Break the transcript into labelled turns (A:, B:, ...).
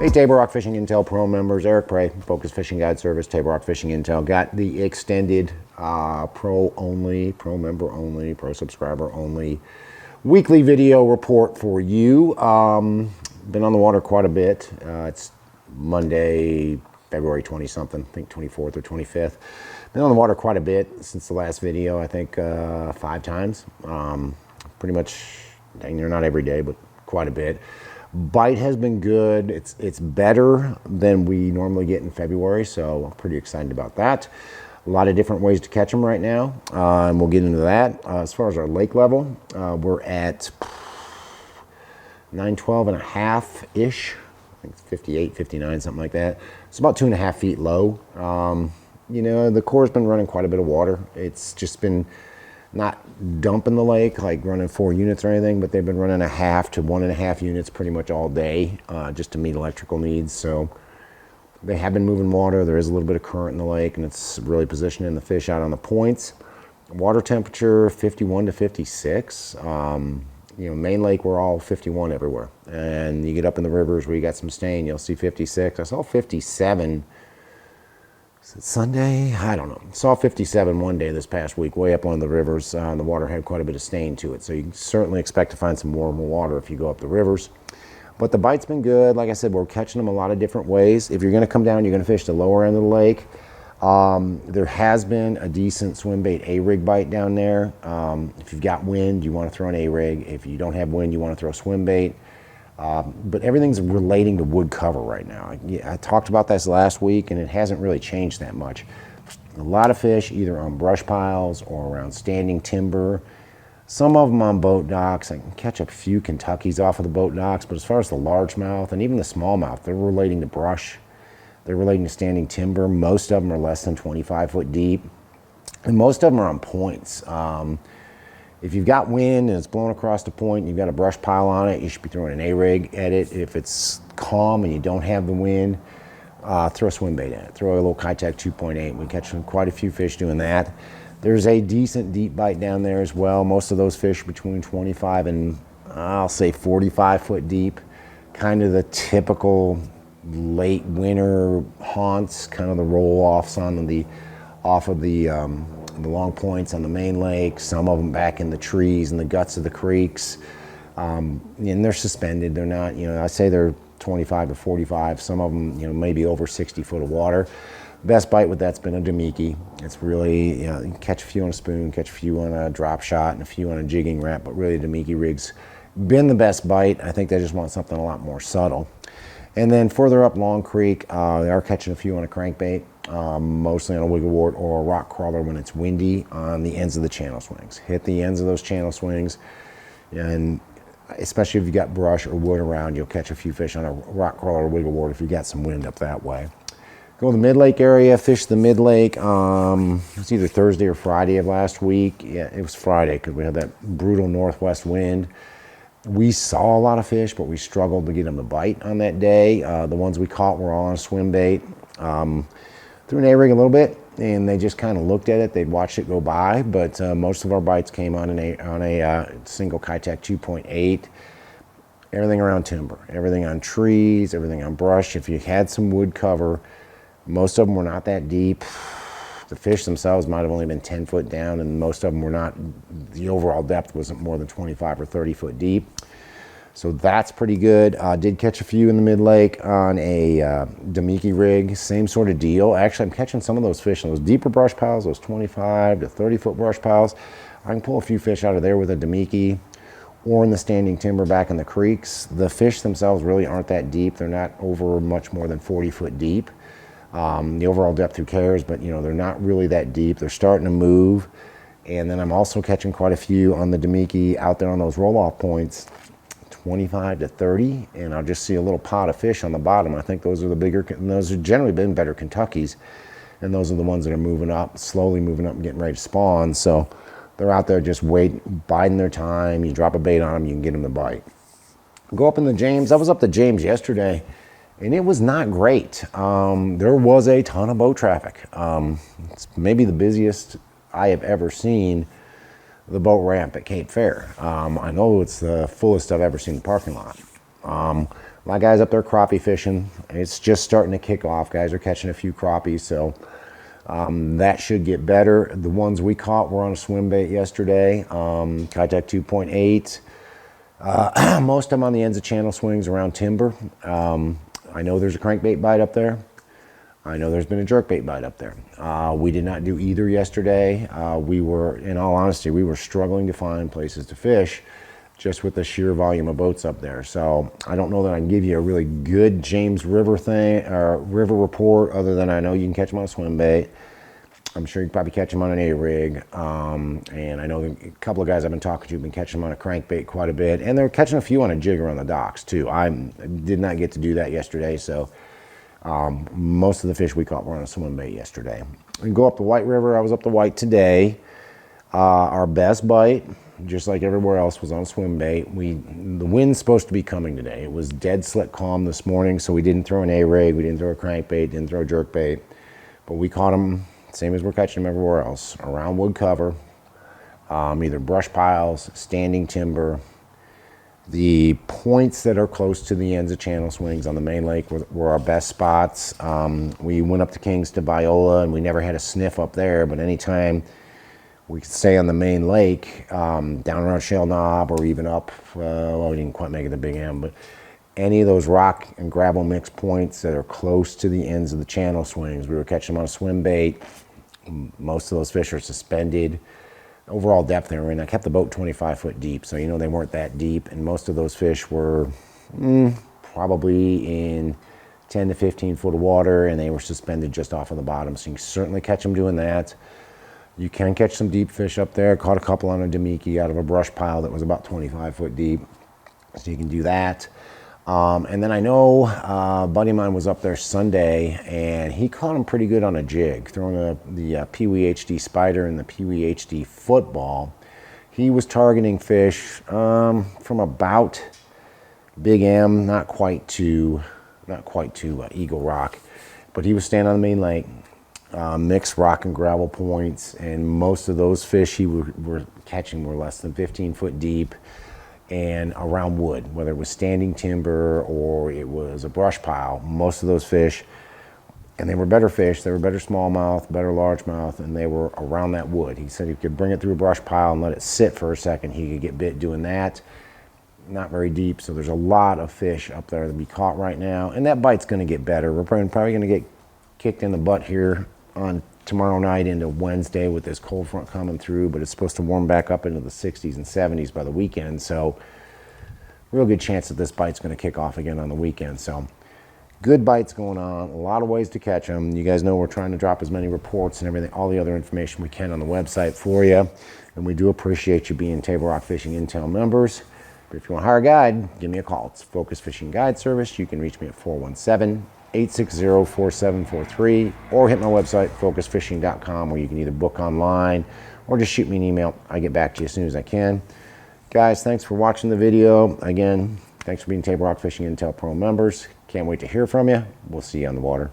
A: Hey, Table Rock Fishing Intel Pro members, Eric Prey, Focus Fishing Guide Service, Table Rock Fishing Intel. Got the extended pro only, pro member only, pro subscriber only weekly video report for you. Been on the water quite a bit. It's Monday, February 20-something, I think 24th or 25th. Been on the water quite a bit since the last video, I think 5 times. Pretty much, dang near not every day, but quite a bit. Bite has been good. It's better than we normally get in February, so I'm pretty excited about that. A lot of different ways to catch them right now, and we'll get into that. As far as our lake level, we're at 912 and a half-ish. I think it's 58, 59, something like that. It's about 2.5 feet low. You know, the Corps has been running quite a bit of water. It's just been not dumping the lake, like running 4 units or anything, but they've been running 1/2 to 1.5 units pretty much all day, just to meet electrical needs. So they have been moving water. There is a little bit of current in the lake, and it's really positioning the fish out on the points. Water temperature 51 to 56. You know, main lake, we're all 51 everywhere. And you get up in the rivers where you got some stain, you'll see 56. I saw 57. Is it Sunday? I don't know. Saw 57 one day this past week, way up one of the rivers. The water had quite a bit of stain to it, so you can certainly expect to find some warmer water if you go up the rivers. But the bite's been good. Like I said, we're catching them a lot of different ways. If you're going to come down, you're going to fish the lower end of the lake. There has been a decent swim bait A-rig bite down there. If you've got wind, you want to throw an A-rig. If you don't have wind, you want to throw swim bait. But everything's relating to wood cover right now. I talked about this last week, and it hasn't really changed that much. A lot of fish either on brush piles or around standing timber. Some of them on boat docks. I can catch a few Kentuckies off of the boat docks, but as far as the largemouth and even the smallmouth, they're relating to brush. They're relating to standing timber. Most of them are less than 25 foot deep, and most of them are on points. If you've got wind and it's blowing across the point and you've got a brush pile on it, you should be throwing an A-rig at it. If it's calm and you don't have the wind, throw a swim bait at it. Throw a little Kitech 2.8. We catch quite a few fish doing that. There's a decent deep bite down there as well. Most of those fish between 25 and I'll say 45 foot deep. Kind of the typical late winter haunts, kind of the roll-offs on the long points on the main lake, some of them back in the trees and the guts of the creeks. And they're suspended. They're not, you know, I say they're 25 to 45. Some of them, you know, maybe over 60 foot of water. Best bite with that's been a Damiki. It's really, you know, you can catch a few on a spoon, catch a few on a drop shot, and a few on a jigging Rap, but really Damiki rig's been the best bite. I think they just want something a lot more subtle. And then further up Long Creek, they are catching a few on a crankbait. Mostly on a wiggle wart or a rock crawler when it's windy on the ends of the channel swings. Hit the ends of those channel swings, and especially if you got brush or wood around, you'll catch a few fish on a rock crawler or wiggle wart if you got some wind up that way. Go to the mid-lake area, fish the mid-lake. It was either Thursday or Friday of last week. Yeah, it was Friday because we had that brutal northwest wind. We saw a lot of fish, but we struggled to get them to bite on that day. The ones we caught were all on a swim bait. Threw an A-rig a little bit, and they just kind of looked at it. They'd watched it go by, but most of our bites came on a single Kitech 2.8. Everything around timber, everything on trees, everything on brush. If you had some wood cover, most of them were not that deep. The fish themselves might have only been 10 foot down, and most of them were not, the overall depth wasn't more than 25 or 30 foot deep. So that's pretty good. Did catch a few in the mid-lake on a Damiki rig, same sort of deal. Actually, I'm catching some of those fish in those deeper brush piles, those 25 to 30 foot brush piles. I can pull a few fish out of there with a Damiki or in the standing timber back in the creeks. The fish themselves really aren't that deep. They're not over much more than 40 foot deep. The overall depth, who cares, but you know, they're not really that deep. They're starting to move. And then I'm also catching quite a few on the Damiki out there on those roll-off points, 25 to 30, and I'll just see a little pot of fish on the bottom. I think those are the bigger, and those have generally been better Kentuckies, and those are the ones that are moving up, slowly moving up and getting ready to spawn. So they're out there just biding their time. You drop a bait on them, you can get them to bite. Go up in the James. I was up the James yesterday, and it was not great. There was a ton of boat traffic. It's maybe the busiest I have ever seen the boat ramp at Cape Fair. I know it's the fullest I've ever seen the parking lot. My guys up there crappie fishing. It's just starting to kick off. Guys are catching a few crappies, so that should get better. The ones we caught were on a swim bait yesterday, contact 2.8. Most of them on the ends of channel swings around timber. I know there's a crankbait bite up there. I know there's been a jerkbait bite up there. We did not do either yesterday. We were, in all honesty, we were struggling to find places to fish just with the sheer volume of boats up there. So I don't know that I can give you a really good James River thing or river report, other than I know you can catch them on a swim bait. I'm sure you can probably catch them on an A-rig. And I know a couple of guys I've been talking to have been catching them on a crankbait quite a bit. And they're catching a few on a jigger on the docks too. I did not get to do that yesterday, so most of the fish we caught were on a swim bait yesterday. We go up the White River. I was up the White today. Our best bite, just like everywhere else, was on swim bait. The wind's supposed to be coming today. It was dead slick calm this morning, so we didn't throw an A-rig, we didn't throw a crankbait, didn't throw a jerkbait, but we caught them same as we're catching them everywhere else, around wood cover, either brush piles, standing timber. The points that are close to the ends of channel swings on the main lake were our best spots. We went up to Kings to Viola, and we never had a sniff up there, but anytime we could stay on the main lake, down around Shell Knob, or even up, well, we didn't quite make it to Big M, but any of those rock and gravel mix points that are close to the ends of the channel swings, we were catching them on a swim bait. Most of those fish are suspended. Overall depth they were in, I kept the boat 25 foot deep, so you know they weren't that deep, and most of those fish were probably in 10 to 15 foot of water, and they were suspended just off of the bottom, so you can certainly catch them doing that. You can catch some deep fish up there. Caught a couple on a Demiki out of a brush pile that was about 25 foot deep, so you can do that. And then I know a buddy of mine was up there Sunday, and he caught them pretty good on a jig, throwing the Pee-wee HD Spider and the Pee-wee HD Football. He was targeting fish from about Big M, not quite to Eagle Rock, but he was standing on the main lake, mixed rock and gravel points, and most of those fish he were catching were less than 15 foot deep and around wood, whether it was standing timber or it was a brush pile. Most of those fish, and they were better fish, they were better smallmouth, better largemouth, and they were around that wood. He said he could bring it through a brush pile and let it sit for a second. He could get bit doing that. Not very deep, so there's a lot of fish up there to be caught right now, and that bite's going to get better. We're probably going to get kicked in the butt here on tomorrow night into Wednesday with this cold front coming through, but it's supposed to warm back up into the 60s and 70s by the weekend, so real good chance that this bite's going to kick off again on the weekend. So good bites going on, a lot of ways to catch them. You guys know we're trying to drop as many reports and everything, all the other information we can on the website for you, and we do appreciate you being Table Rock Fishing Intel members. But if you want to hire a guide, give me a call. It's Focus Fishing Guide Service. You can reach me at 417-860-4743, or hit my website, focusfishing.com, where you can either book online or just shoot me an email. I get back to you as soon as I can. Guys, thanks for watching the video. Again, thanks for being Table Rock Fishing Intel Pro members. Can't wait to hear from you. We'll see you on the water.